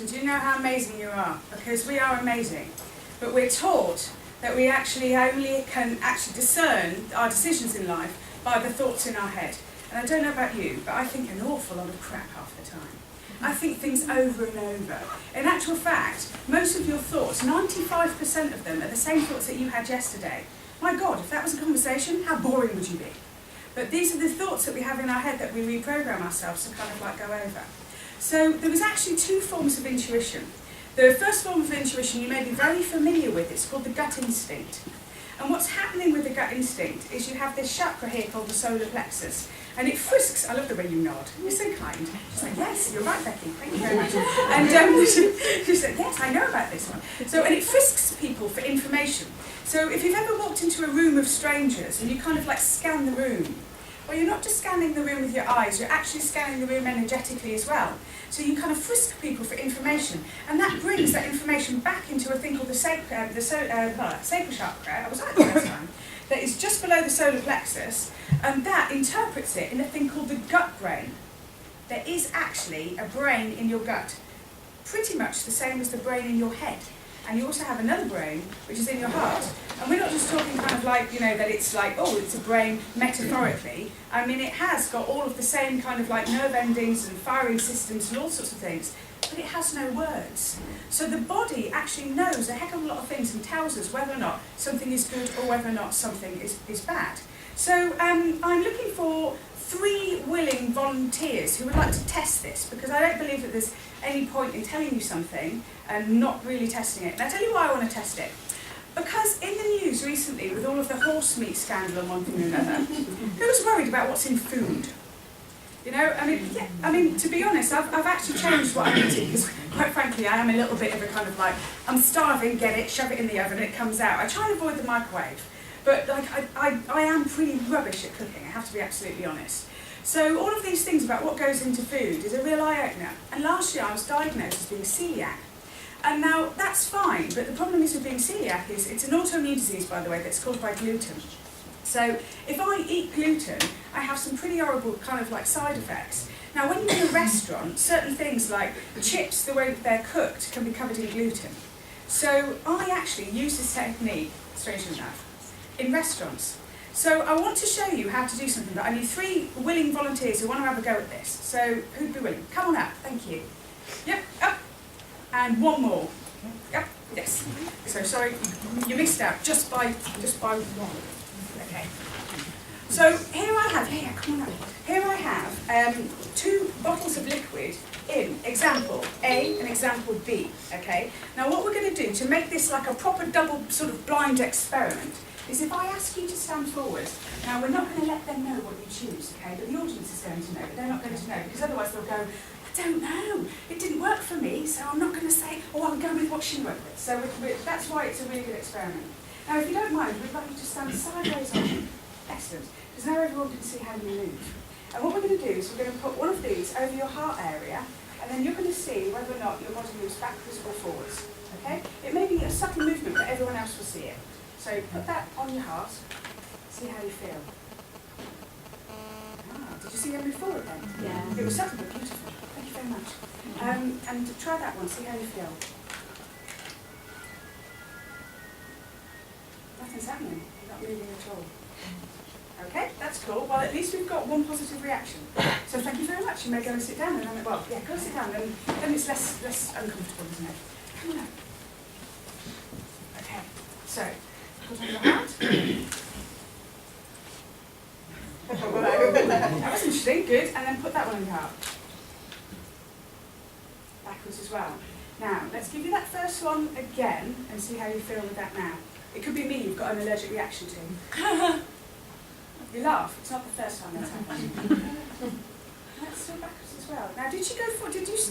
And do you know how amazing you are? Because we are amazing. But we're taught that we actually only can discern our decisions in life by the thoughts in our head. And I don't know about you, but I think an awful lot of crap half the time. I think things over and over. In actual fact, most of your thoughts, 95% of them are the same thoughts that you had yesterday. My God, if that was a conversation, how boring would you be? But these are the thoughts that we have in our head that we reprogram ourselves to kind of like go over. So there was actually two forms of intuition. The first form of intuition you may be very familiar with. It's called the gut instinct. And what's happening with the gut instinct is you have this chakra here called the solar plexus. And it frisks, I love the way you nod, you're so kind. She's like, yes, you're right, Becky, thank you very much. And she said, yes, I know about this one. And it frisks people for information. So if you've ever walked into a room of strangers and you kind of like scan the room, well, you're not just scanning the room with your eyes, you're actually scanning the room energetically as well. So you kind of frisk people for information, and that brings that information back into a thing called the sacral chakra, I was at the last time, that is just below the solar plexus, and that interprets it in a thing called the gut brain. There is actually a brain in your gut, pretty much the same as the brain in your head. And you also have another brain, which is in your heart. And we're not just talking kind of like, that it's like, oh, it's a brain metaphorically. I mean, it has got all of the same kind of like nerve endings and firing systems and all sorts of things, but it has no words. So the body actually knows a heck of a lot of things and tells us whether or not something is good or whether or not something is bad. So I'm looking for 3 willing volunteers who would like to test this, because I don't believe that there's any point in telling you something and not really testing it. And I'll tell you why I want to test it. Because in the news recently, with all of the horse meat scandal and one thing or another, who was worried about what's in food? I mean, to be honest, I've actually changed what I'm eating, because quite frankly, I am a little bit of a kind of like, I'm starving, get it, shove it in the oven, and it comes out. I try and avoid the microwave. But like, I am pretty rubbish at cooking, I have to be absolutely honest. So all of these things about what goes into food is a real eye-opener. And last year I was diagnosed as being celiac. And now that's fine, but the problem is with being celiac is it's an autoimmune disease, by the way, that's caused by gluten. So if I eat gluten, I have some pretty horrible kind of like side effects. Now when you're in a restaurant, certain things like chips, the way that they're cooked, can be covered in gluten. So I actually use this technique, strangely enough, in restaurants. So I want to show you how to do something, but I need 3 willing volunteers who want to have a go at this. So who'd be willing? Come on up, thank you. Yep, up. And one more. Yep, yes. So sorry, you missed out just by one. Okay. So here I have, come on up. Here I have 2 bottles of liquid in example A and example B, okay? Now what we're going to do to make this like a proper double sort of blind experiment is if I ask you to stand forward. Now we're not going to let them know what you choose, okay? But the audience is going to know, but they're not going to know, because otherwise they'll go, I don't know, it didn't work for me, so I'm not going to say, oh, I'll go with what she went with. So that's why it's a really good experiment. Now if you don't mind, we'd like you to stand sideways on. Excellent, because now everyone can see how you move. And what we're going to do is we're going to put one of these over your heart area, and then you're going to see whether or not your body moves backwards or forwards, okay? It may be a subtle movement, but everyone else will see it. So put that on your heart, see how you feel. Did you see them move forward then? Yeah. It was subtle but beautiful. Thank you very much. And try that one, see how you feel. Nothing's happening, you're not moving at all. Okay, that's cool. Well, at least we've got one positive reaction. So thank you very much. You may go and sit down. And go and sit down, and then it's less uncomfortable, isn't it? Come on up. Okay, so put on your heart. That was interesting, good. And then put that one on your heart. Backwards as well. Now, let's give you that first one again and see how you feel with that now. It could be me you've got an allergic reaction to. You laugh, it's not the first time that's happened. Let's still backwards as well. Now, did you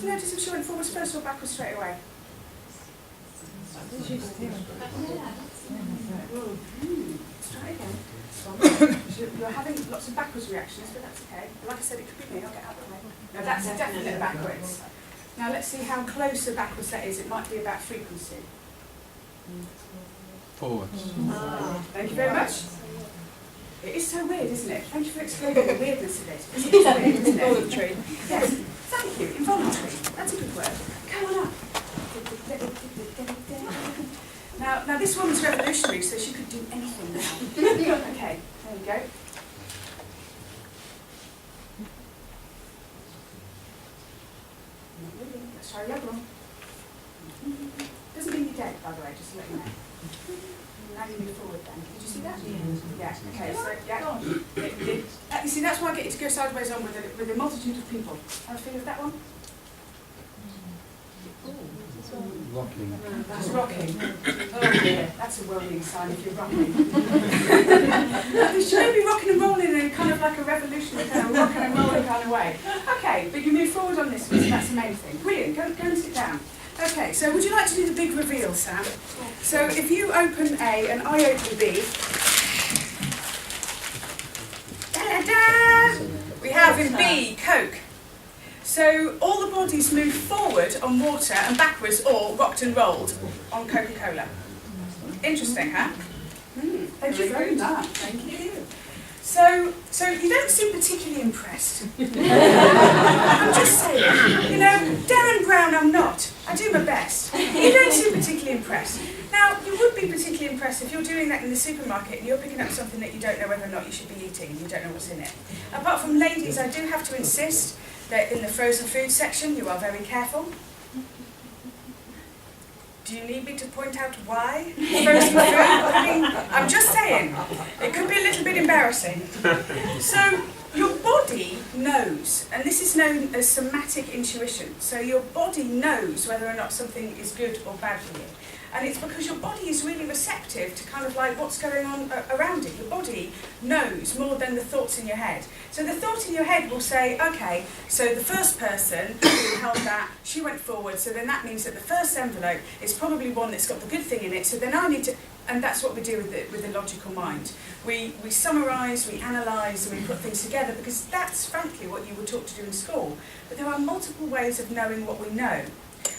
notice if she went forwards first or backwards straight away? Let's try again. You're having lots of backwards reactions, but that's okay. Like I said, it could be me, I'll get out of the way. No, that's definitely backwards. Now let's see how close a backwards that is. It might be about frequency. Forwards. Thank you very much. It is so weird, isn't it? Thank you for explaining the weirdness of it. It's weird, isn't it? Involuntary. Yes, thank you. Involuntary. That's a good word. Come on up. Now this woman's revolutionary, so she could do anything now. Okay, there we go. Not really. Let's try the other one. Doesn't mean you're dead, by the way, just to let you know. Now you move forward then. Did you see that? Yeah. Okay, so, yeah. You see, that's why I get you to go sideways on with a multitude of people. Have a feel of that one? Rocking. That's rocking. Oh dear, that's a worrying sign if you're rocking. You should be rocking and rolling in kind of like a revolutionary kind of rocking and rolling kind of way. Okay, but you move forward on this one, so that's the main thing. Brilliant, go and sit down. Okay, so would you like to do the big reveal, Sam? So if you open A and I open B, da-da-da! We have in B, Coke. So all the bodies move forward on water and backwards or rocked and rolled on Coca-Cola. Interesting, huh? Thank you very much. Thank you. So you don't seem particularly impressed. I'm just saying, you know, Darren Brown, I'm not. I do my best. You don't seem particularly impressed. Now, you would be particularly impressed if you're doing that in the supermarket and you're picking up something that you don't know whether or not you should be eating and you don't know what's in it. Apart from ladies, I do have to insist that in the frozen food section you are very careful. Do you need me to point out why? Frozen food? I mean, I'm just saying, it could be a little bit embarrassing. So, your body knows, and this is known as somatic intuition. So your body knows whether or not something is good or bad for you. And it's because your body is really receptive to kind of like what's going on around it. Your body knows more than the thoughts in your head. So the thought in your head will say, okay, so the first person who held that, she went forward, so then that means that the first envelope is probably one that's got the good thing in it, so then I need to, and that's what we do with the logical mind. We summarise, we analyse, and we put things together because that's frankly what you were taught to do in school. But there are multiple ways of knowing what we know.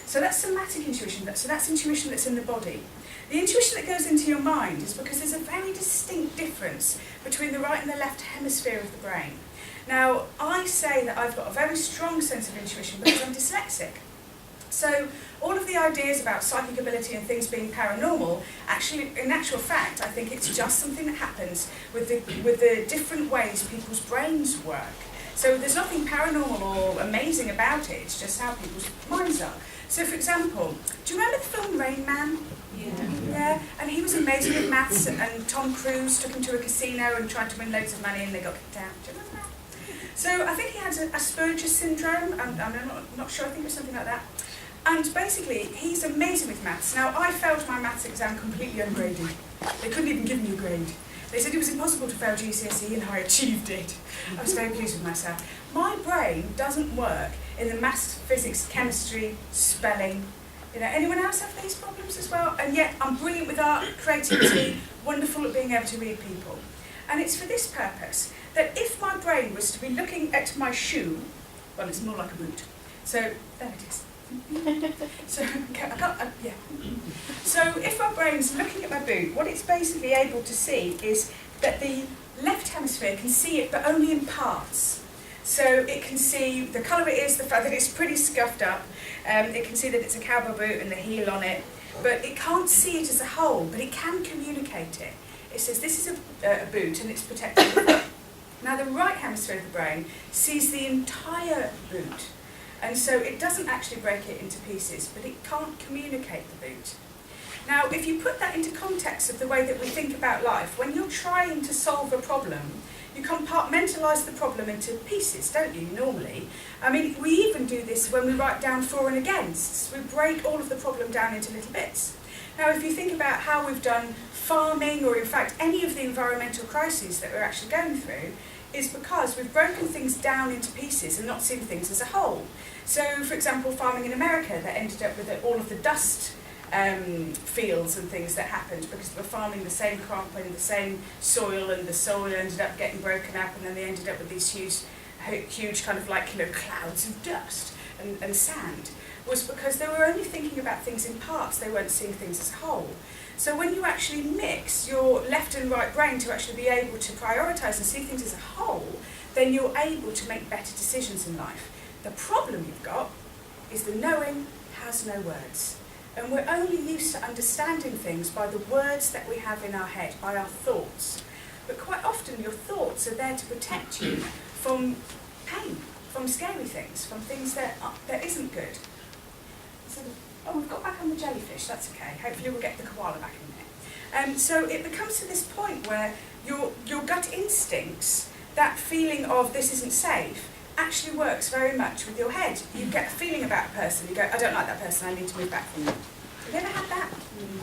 So that's somatic intuition, so that's intuition that's in the body. The intuition that goes into your mind is because there's a very distinct difference between the right and the left hemisphere of the brain. Now, I say that I've got a very strong sense of intuition because I'm dyslexic. So all of the ideas about psychic ability and things being paranormal, actually, in actual fact, I think it's just something that happens with the different ways people's brains work. So there's nothing paranormal or amazing about it, it's just how people's minds are. So for example, do you remember the film Rain Man? Yeah. And he was amazing with maths, and Tom Cruise took him to a casino and tried to win loads of money and they got kicked out. Do you remember that? So I think he had Asperger's syndrome, I'm not sure, I think it was something like that. And basically, he's amazing with maths. Now, I failed my maths exam completely ungraded. They couldn't even give me a grade. They said it was impossible to fail GCSE, and I achieved it. I was very pleased with myself. My brain doesn't work in the maths, physics, chemistry, spelling. You know, anyone else have these problems as well? And yet, I'm brilliant with art, creativity, wonderful at being able to read people. And it's for this purpose, that if my brain was to be looking at my shoe, well, it's more like a boot. So, there it is. So if my brain's looking at my boot, what it's basically able to see is that the left hemisphere can see it, but only in parts. So it can see the colour it is, the fact that it's pretty scuffed up, it can see that it's a cowboy boot and the heel on it, but it can't see it as a whole, but it can communicate it. It says this is a boot and it's protected. Now the right hemisphere of the brain sees the entire boot. And so it doesn't actually break it into pieces, but it can't communicate the boot. Now, if you put that into context of the way that we think about life, when you're trying to solve a problem, you compartmentalise the problem into pieces, don't you, normally? I mean, we even do this when we write down for and against. We break all of the problem down into little bits. Now, if you think about how we've done farming, or in fact any of the environmental crises that we're actually going through, is because we've broken things down into pieces and not seen things as a whole. So, for example, farming in America, that ended up with all of the dust fields and things that happened because they were farming the same crop in the same soil, and the soil ended up getting broken up, and then they ended up with these huge kind of like, you know, clouds of dust and sand, was because they were only thinking about things in parts, they weren't seeing things as a whole. So when you actually mix your left and right brain to actually be able to prioritise and see things as a whole, then you're able to make better decisions in life. The problem you've got is the knowing has no words. And we're only used to understanding things by the words that we have in our head, by our thoughts. But quite often your thoughts are there to protect you from pain, from scary things, from things that isn't good. Oh, we've got back on the jellyfish, that's okay. Hopefully we'll get the koala back in there. So it becomes to this point where your gut instincts, that feeling of this isn't safe, actually works very much with your head. You get a feeling about a person, you go, I don't like that person, I need to move back from them. Have you ever had that?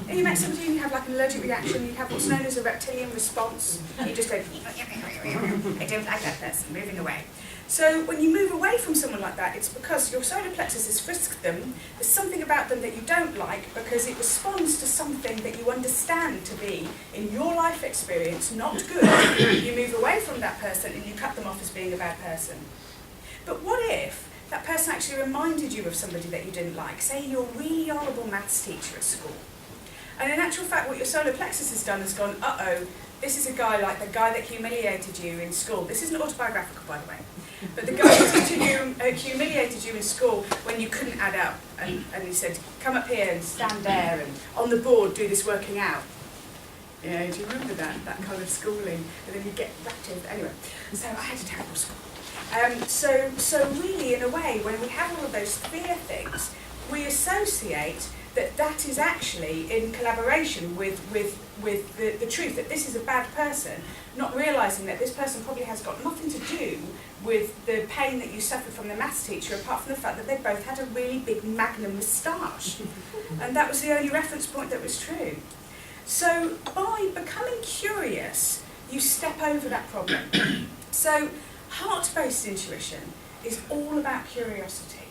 And you met somebody and you have like an allergic reaction, you have what's known as a reptilian response. You just go, I don't like that person, moving away. So when you move away from someone like that, it's because your solar plexus has frisked them, there's something about them that you don't like because it responds to something that you understand to be, in your life experience, not good. You move away from that person and you cut them off as being a bad person. But what if that person actually reminded you of somebody that you didn't like? Say your really horrible maths teacher at school. And in actual fact, what your solar plexus has done is gone, uh-oh, this is a guy like the guy that humiliated you in school. This isn't autobiographical, by the way. But the guy who humiliated you in school when you couldn't add up. And he said, come up here and stand there and on the board do this working out. Yeah, do you remember that kind of schooling? And then you get wrapped in. Anyway, so I had a terrible school. So really, in a way, when we have all of those fear things, we associate that is actually in collaboration with the truth, that this is a bad person, not realising that this person probably has got nothing to do with the pain that you suffered from the maths teacher, apart from the fact that they both had a really big magnum moustache. And that was the only reference point that was true. So by becoming curious, you step over that problem. So heart-based intuition is all about curiosity.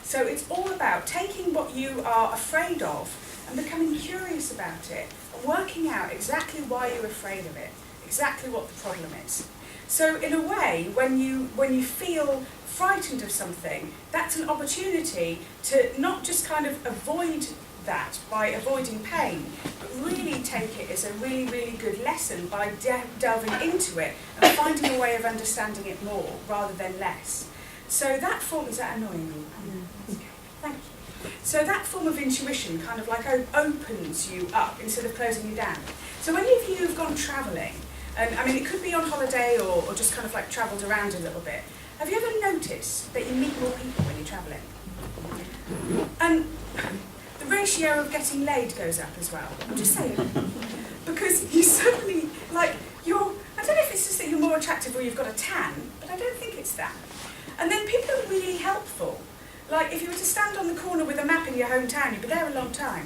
So it's all about taking what you are afraid of and becoming curious about it, and working out exactly why you're afraid of it, exactly what the problem is. So in a way, when you feel frightened of something, that's an opportunity to not just kind of avoid that by avoiding pain, but really take it as a really, really good lesson by delving into it and finding a way of understanding it more rather than less. So that form, is that annoying me? Okay, thank you. So that form of intuition kind of like opens you up instead of closing you down. So any of you who've gone travelling, and I mean it could be on holiday or just kind of like travelled around a little bit, have you ever noticed that you meet more people when you're travelling? And the ratio of getting laid goes up as well. I'm just saying. Because you suddenly, like, I don't know if it's just that you're more attractive or you've got a tan, but I don't think it's that. And then people are really helpful. Like, if you were to stand on the corner with a map in your hometown, you'd be there a long time.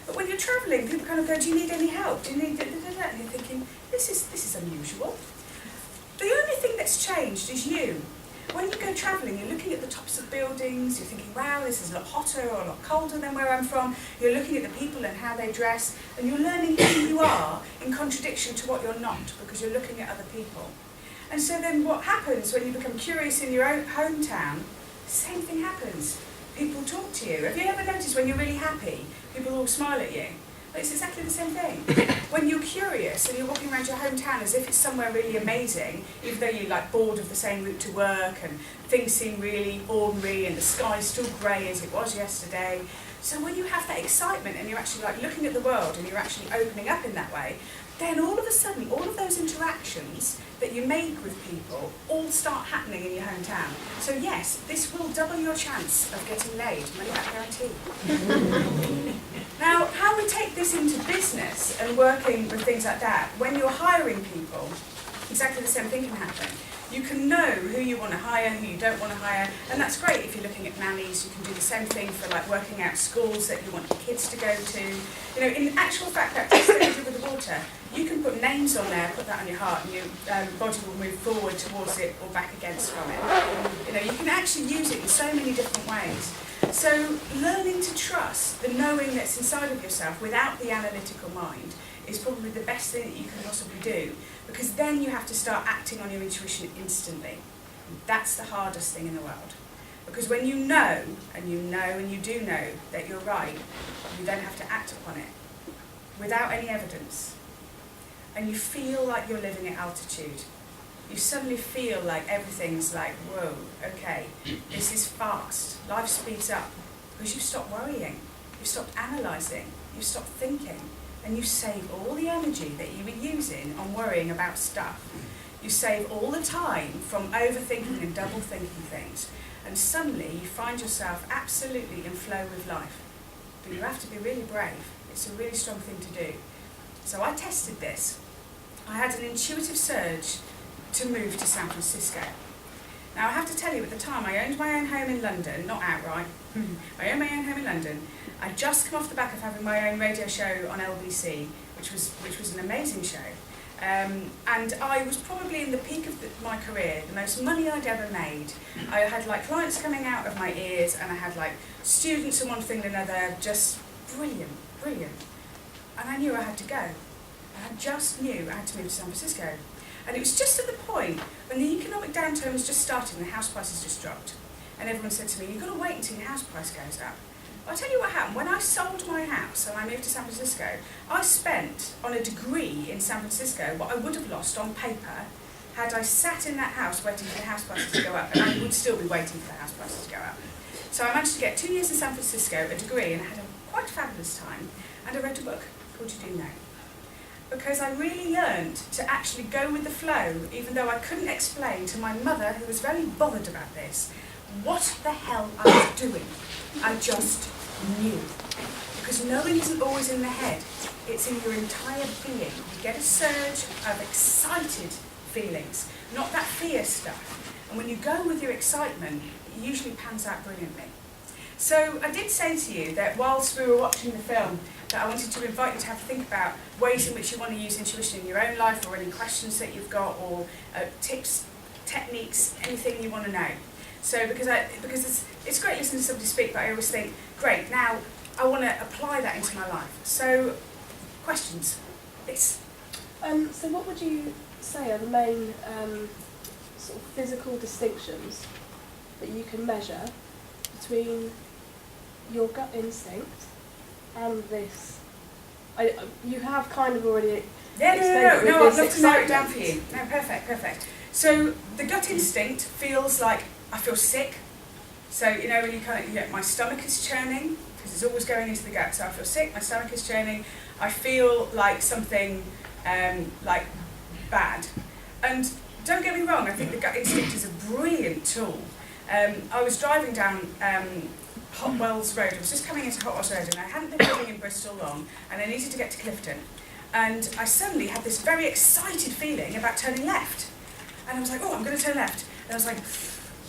But when you're travelling, people kind of go, do you need any help? Do you need da-da-da-da? And you're thinking, this is unusual. The only thing that's changed is you. When you go travelling, you're looking at the tops of buildings, you're thinking, wow, this is a lot hotter or a lot colder than where I'm from. You're looking at the people and how they dress, and you're learning who you are in contradiction to what you're not, because you're looking at other people. And so then what happens when you become curious in your own hometown, the same thing happens. People talk to you. Have you ever noticed when you're really happy, people all smile at you? But it's exactly the same thing. When you're curious and you're walking around your hometown as if it's somewhere really amazing, even though you're like bored of the same route to work and things seem really ordinary and the sky's still grey as it was yesterday. So when you have that excitement and you're actually like looking at the world and you're actually opening up in that way, then all of a sudden, all of those interactions that you make with people all start happening in your hometown. So yes, this will double your chance of getting laid, money back guarantee. Now, how we take this into business and working with things like that, when you're hiring people, exactly the same thing can happen. You can know who you want to hire, who you don't want to hire, and that's great if you're looking at nannies. You can do the same thing for like working out schools that you want your kids to go to. You know, in actual fact practice that you do with the water, you can put names on there, put that on your heart, and your body will move forward towards it or back against from it. You know, you can actually use it in so many different ways. So learning to trust the knowing that's inside of yourself without the analytical mind is probably the best thing that you can possibly do, because then you have to start acting on your intuition instantly. That's the hardest thing in the world. Because when you know, and you know, and you do know that you're right, you then have to act upon it without any evidence. And you feel like you're living at altitude. You suddenly feel like everything's like, whoa, okay, this is fast. Life speeds up because you've stopped worrying. You've stopped analysing, you've stopped thinking, and you save all the energy that you were using on worrying about stuff. You save all the time from overthinking and double thinking things, and suddenly you find yourself absolutely in flow with life. But you have to be really brave. It's a really strong thing to do. So I tested this. I had an intuitive surge to move to San Francisco. Now I have to tell you, at the time I owned my own home in London, not outright. I owned my own home in London. I'd just come off the back of having my own radio show on LBC, which was an amazing show. And I was probably in the peak of my career, the most money I'd ever made. I had like clients coming out of my ears, and I had like students and one thing and another, just brilliant, brilliant. And I knew I had to go. I just knew I had to move to San Francisco. And it was just at the point when the economic downturn was just starting, the house prices just dropped. And everyone said to me, you've got to wait until your house price goes up. I'll tell you what happened. When I sold my house and I moved to San Francisco, I spent on a degree in San Francisco what I would have lost on paper had I sat in that house waiting for the house prices to go up, and I would still be waiting for the house prices to go up. So I managed to get 2 years in San Francisco, a degree, and I had a quite fabulous time, and I wrote a book called You Do Know. Because I really learned to actually go with the flow, even though I couldn't explain to my mother, who was very bothered about this, what the hell I was doing. I just knew. Because knowing isn't always in the head, it's in your entire being. You get a surge of excited feelings, not that fear stuff. And when you go with your excitement, it usually pans out brilliantly. So I did say to you that whilst we were watching the film, that I wanted to invite you to have a think about ways in which you want to use intuition in your own life, or any questions that you've got, or tips, techniques, anything you want to know. So because it's great listening to somebody speak, but I always think, great, now I want to apply that into my life. So, questions, please. So what would you say are the main sort of physical distinctions that you can measure between your gut instinct and this? You have kind of already No, I'd love to narrow it down for you. No, perfect. So the gut instinct feels like I feel sick. So, you know, when my stomach is churning, because it's always going into the gut. So I feel sick, my stomach is churning, I feel like something like bad. And don't get me wrong, I think the gut instinct is a brilliant tool. I was driving down Hot Wells Road. I was just coming into Hot Wells Road, and I hadn't been living in Bristol long, and I needed to get to Clifton. And I suddenly had this very excited feeling about turning left. And I was like, oh, I'm going to turn left. And I was like,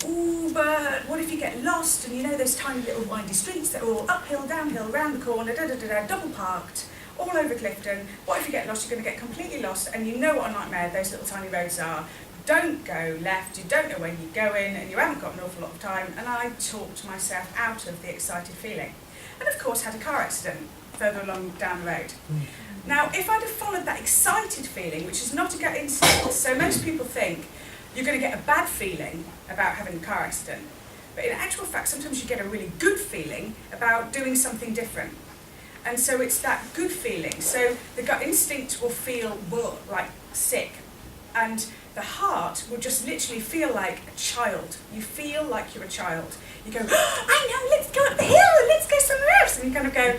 ooh, but what if you get lost? And you know those tiny little windy streets that are all uphill, downhill, round the corner, double parked, all over Clifton. What if you get lost? You're going to get completely lost, and you know what a nightmare those little tiny roads are. Don't go left, you don't know where you're going, and you haven't got an awful lot of time. And I talked myself out of the excited feeling. And of course had a car accident further along down the road. Now, if I'd have followed that excited feeling, which is not a gut instinct, so most people think you're going to get a bad feeling about having a car accident. But in actual fact, sometimes you get a really good feeling about doing something different. And so it's that good feeling. So the gut instinct will feel, like sick. And the heart will just literally feel like a child. You feel like you're a child. You go, oh, I know, let's go up the hill, let's go somewhere else. And you kind of go,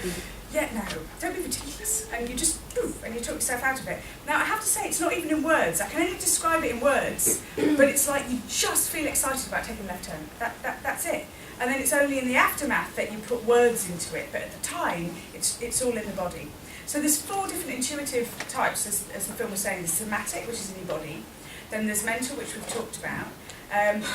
yeah, no, don't be ridiculous. And you just, poof, and you talk yourself out of it. Now, I have to say, it's not even in words. I can only describe it in words, but it's like you just feel excited about taking a left turn. That's it. And then it's only in the aftermath that you put words into it, but at the time, it's all in the body. So there's 4 different intuitive types, as the film was saying. There's somatic, which is in your body. Then there's mental, which we've talked about.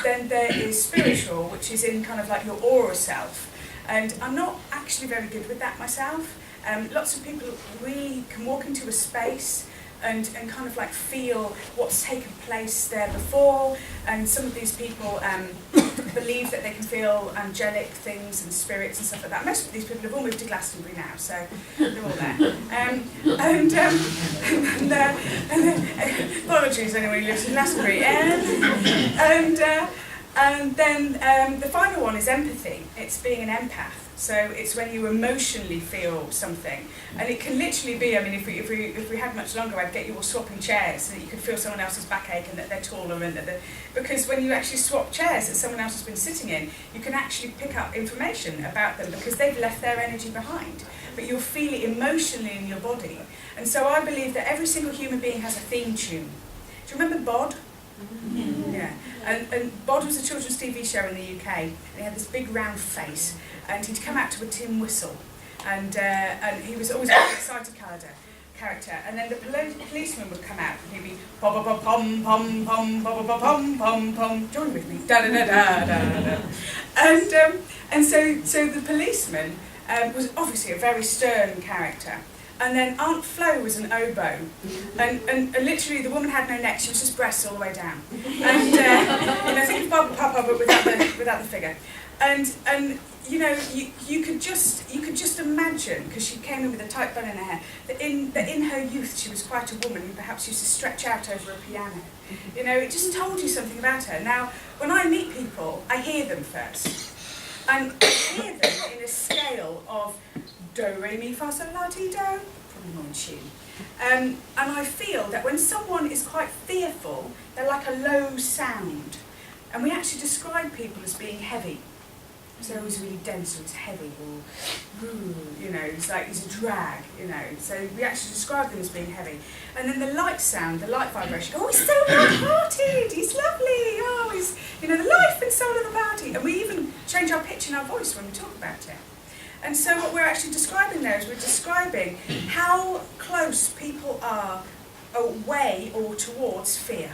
Then there is spiritual, which is in kind of like your aura self. And I'm not actually very good with that myself. Lots of people really can walk into a space and kind of like feel what's taken place there before. And some of these people believe that they can feel angelic things and spirits and stuff like that. Most of these people have all moved to Glastonbury now, so they're all there. Apologies anyone who lives in Glastonbury. And then the final one is empathy. It's being an empath. So it's when you emotionally feel something, and it can literally be. I mean, if we had much longer, I'd get you all swapping chairs so that you could feel someone else's backache and that they're taller and because when you actually swap chairs that someone else has been sitting in, you can actually pick up information about them because they've left their energy behind. But you'll feel it emotionally in your body, and so I believe that every single human being has a theme tune. Do you remember Bod? Yeah, and Bod was a children's TV show in the UK. And he had this big round face, and he'd come out to a tin whistle, and he was always a very excited character. And then the policeman would come out, and he'd be pom pom pom pom pom pom pom pom pom. Join with me, da da da da da da. And so the policeman was obviously a very stern character. And then Aunt Flo was an oboe, and literally the woman had no neck; she was just breasts all the way down. And think of Papa, but without the figure. And you could just imagine, because she came in with a tight bun in her hair, that in her youth she was quite a woman who perhaps used to stretch out over a piano. It just told you something about her. Now, when I meet people, I hear them first, and I hear them in a scale of do, re, mi, fa, sol, la, ti, do, probably more in tune. And I feel that when someone is quite fearful, they're like a low sound. And we actually describe people as being heavy. So they're always really dense, or it's heavy, or, it's like he's a drag, So we actually describe them as being heavy. And then the light sound, the light vibration, oh, he's so light-hearted, he's lovely, oh, he's, the life and soul of the party. And we even change our pitch and our voice when we talk about it. And so what we're actually describing there is we're describing how close people are away or towards fear.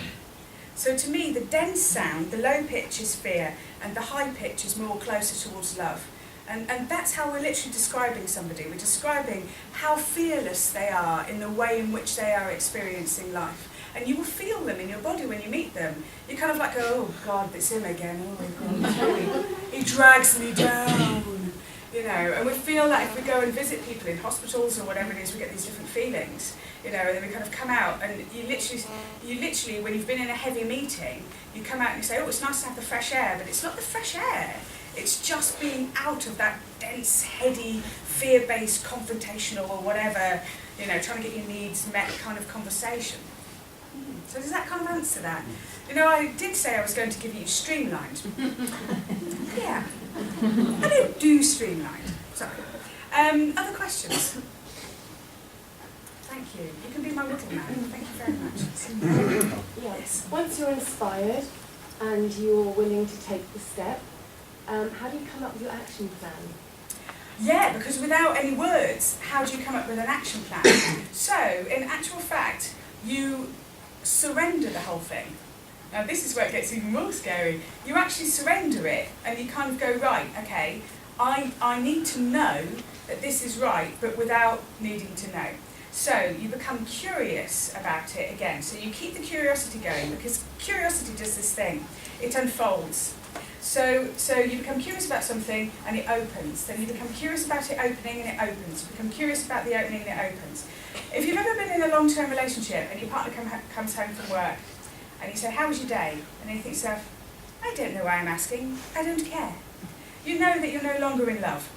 So to me, the dense sound, the low pitch is fear, and the high pitch is more closer towards love. And that's how we're literally describing somebody. We're describing how fearless they are in the way in which they are experiencing life. And you will feel them in your body when you meet them. You kind of like, oh God, it's him again. Oh God, he drags me down. And we feel that if we go and visit people in hospitals or whatever it is, we get these different feelings, and then we kind of come out, and you literally, when you've been in a heavy meeting, you come out and you say, oh, it's nice to have the fresh air, but it's not the fresh air, it's just being out of that dense, heady, fear-based, confrontational or whatever, trying to get your needs met kind of conversation. So does that kind of answer that? I did say I was going to give you streamlined. Yeah. I don't do streamlined. Sorry. Other questions? Thank you. You can be my little man. Thank you very much. Yes. Once you're inspired and you're willing to take the step, how do you come up with your action plan? Yeah, because without any words, how do you come up with an action plan? So, in actual fact, you surrender the whole thing. Now this is where it gets even more scary. You actually surrender it and you kind of go, right, okay, I need to know that this is right, but without needing to know. So you become curious about it again. So you keep the curiosity going, because curiosity does this thing. It unfolds. So you become curious about something and it opens. Then you become curious about it opening and it opens. You become curious about the opening and it opens. If you've ever been in a long-term relationship and your partner comes home from work, and you say, how was your day? And then you think to yourself, I don't know why I'm asking, I don't care. You know that you're no longer in love.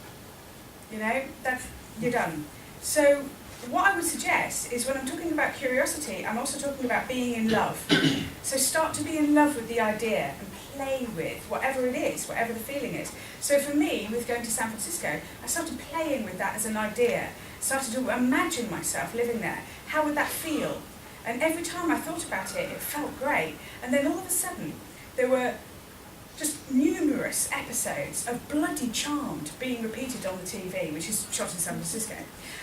You're done. So what I would suggest is when I'm talking about curiosity, I'm also talking about being in love. So start to be in love with the idea and play with whatever it is, whatever the feeling is. So for me, with going to San Francisco, I started playing with that as an idea. Started to imagine myself living there. How would that feel? And every time I thought about it, it felt great. And then all of a sudden, there were just numerous episodes of Bloody Charmed being repeated on the TV, which is shot in San Francisco.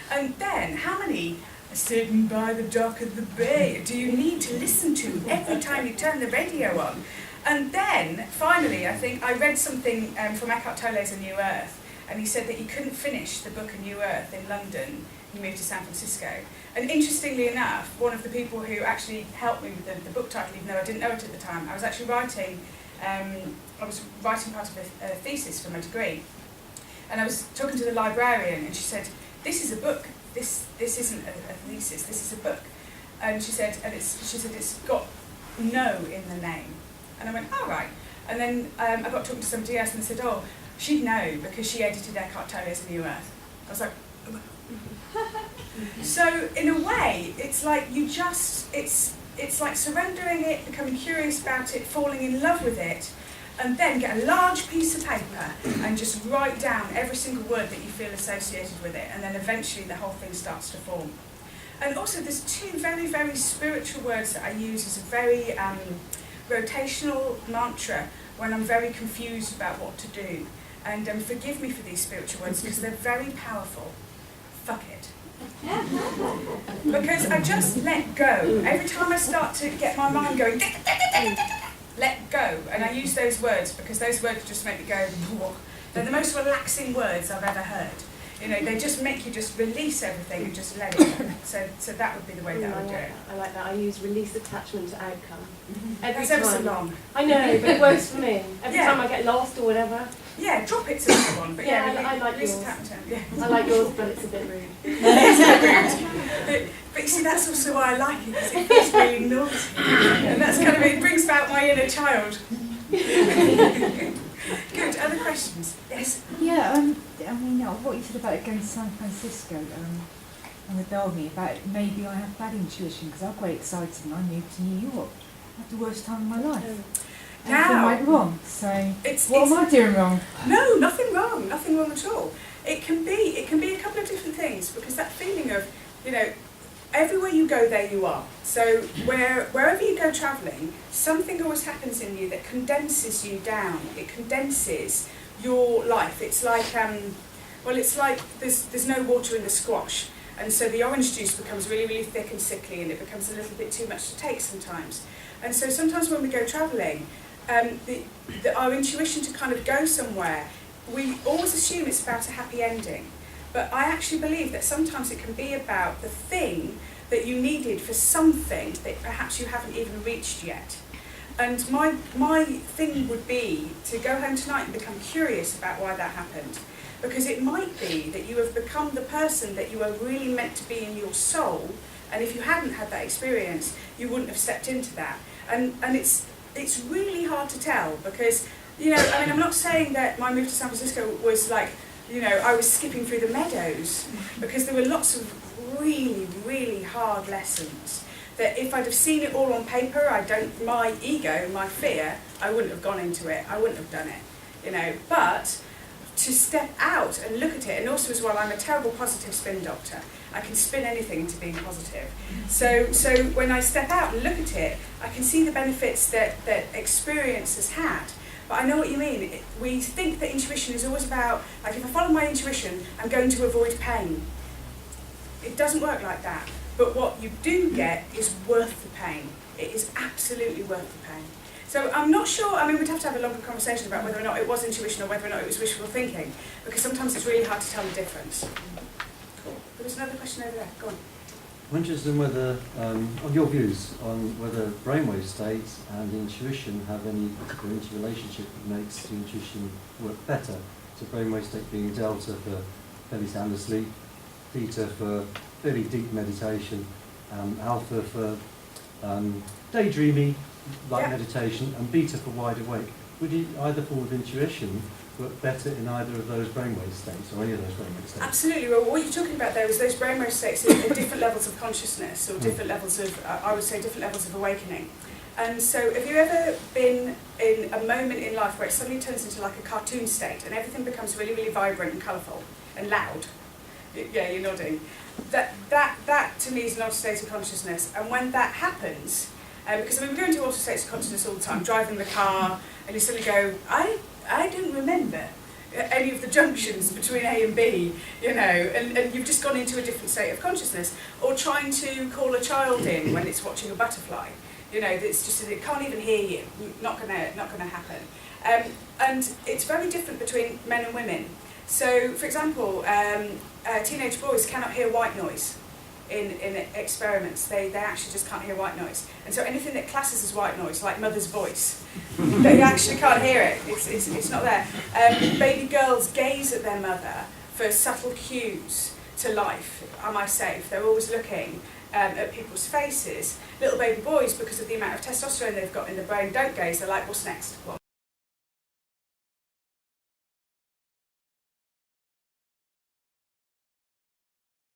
And then, how many sitting by the dock of the bay do you need to listen to every time you turn the radio on? And then, finally, I think I read something from Eckhart Tolle's A New Earth, and he said that he couldn't finish the book A New Earth in London. He moved to San Francisco. And interestingly enough, one of the people who actually helped me with the book title, even though I didn't know it at the time, I was actually writing part of a thesis for my degree. And I was talking to the librarian, and she said, this is a book. This isn't a thesis, this is a book. And she said, it's got no in the name. And I went, all right. And then I got talking to somebody else and said, oh, she'd know because she edited Eckhart Tolle's A New Earth. I was like, so in a way, it's like it's like surrendering it, becoming curious about it, falling in love with it, and then get a large piece of paper and just write down every single word that you feel associated with it, and then eventually the whole thing starts to form. And also there's two very, very spiritual words that I use as a very rotational mantra when I'm very confused about what to do. And forgive me for these spiritual words because they're very powerful. Fuck it. Because I just let go. Every time I start to get my mind going, let go. And I use those words because those words just make me go, whoa. They're the most relaxing words I've ever heard. You know, they just make you just release everything and just let it go. So that would be the way that I would do it. I like that. I use release attachment to outcome. Every That's ever so time. long. I know, but it works for me. Every Yeah. time I get lost or whatever. Yeah, drop it's another one. But Yeah, yeah, I like release yours. attachment. Yeah. I like yours, but it's a bit rude. But you see, that's also why I like it, because it feels really naughty. And that's kind of, it brings out my inner child. Good, other questions? Yes? Yeah, I mean, what you said about going to San Francisco and with Darby, about maybe I have bad intuition because I'm quite excited and I moved to New York. I had the worst time of my life. Everything Now, went wrong, so it's, what am I doing wrong? No, nothing wrong at all. It can be a couple of different things, because that feeling of, you know, everywhere you go, there you are. So wherever you go travelling, something always happens in you that condenses you down. It condenses your life. It's like, it's like there's no water in the squash, and so the orange juice becomes really, really thick and sickly, and it becomes a little bit too much to take sometimes. And so sometimes when we go travelling, our intuition to kind of go somewhere, we always assume it's about a happy ending. But I actually believe that sometimes it can be about the thing that you needed for something that perhaps you haven't even reached yet. And my thing would be to go home tonight and become curious about why that happened. Because it might be that you have become the person that you are really meant to be in your soul, and if you hadn't had that experience, you wouldn't have stepped into that. And it's really hard to tell, because, you know, I mean, I'm not saying that my move to San Francisco was like, you know, I was skipping through the meadows, because there were lots of really, really hard lessons that if I'd have seen it all on paper, my ego, my fear, I wouldn't have gone into it, I wouldn't have done it, you know. But to step out and look at it, and also as well, I'm a terrible positive spin doctor. I can spin anything into being positive. So when I step out and look at it, I can see the benefits that experience has had. But I know what you mean. We think that intuition is always about, like, if I follow my intuition, I'm going to avoid pain. It doesn't work like that. But what you do get is worth the pain. It is absolutely worth the pain. So I'm not sure, I mean, we'd have to have a longer conversation about whether or not it was intuition or whether or not it was wishful thinking, because sometimes it's really hard to tell the difference. Cool. There was another question over there. Go on. I'm interested in whether, on your views on whether brainwave states and intuition have any particular interrelationship that makes the intuition work better. So brainwave state being delta for fairly sound asleep, theta for fairly deep meditation, alpha for daydreamy, like meditation, and beta for wide awake. Would either form of intuition work better in either of those brainwave states, or any of those brainwave states? Absolutely. Well, what you're talking about there is those brainwave states at different levels of consciousness, or different levels of, I would say, different levels of awakening. And so have you ever been in a moment in life where it suddenly turns into like a cartoon state, and everything becomes really, really vibrant and colourful and loud? Yeah, you're nodding. That to me is an altered state of consciousness. And when that happens, because I mean, we go into altered states of consciousness all the time, driving the car, and you suddenly go, I don't remember any of the junctions between A and B, you know, and you've just gone into a different state of consciousness. Or trying to call a child in when it's watching a butterfly, you know, it's just, it can't even hear you, not gonna happen. And it's very different between men and women. So, for example, teenage boys cannot hear white noise in experiments. They actually just can't hear white noise. And so anything that classes as white noise, like mother's voice, they actually can't hear it. It's not there. Baby girls gaze at their mother for subtle cues to life. Am I safe? They're always looking at people's faces. Little baby boys, because of the amount of testosterone they've got in the brain, don't gaze. They're like, what's next? What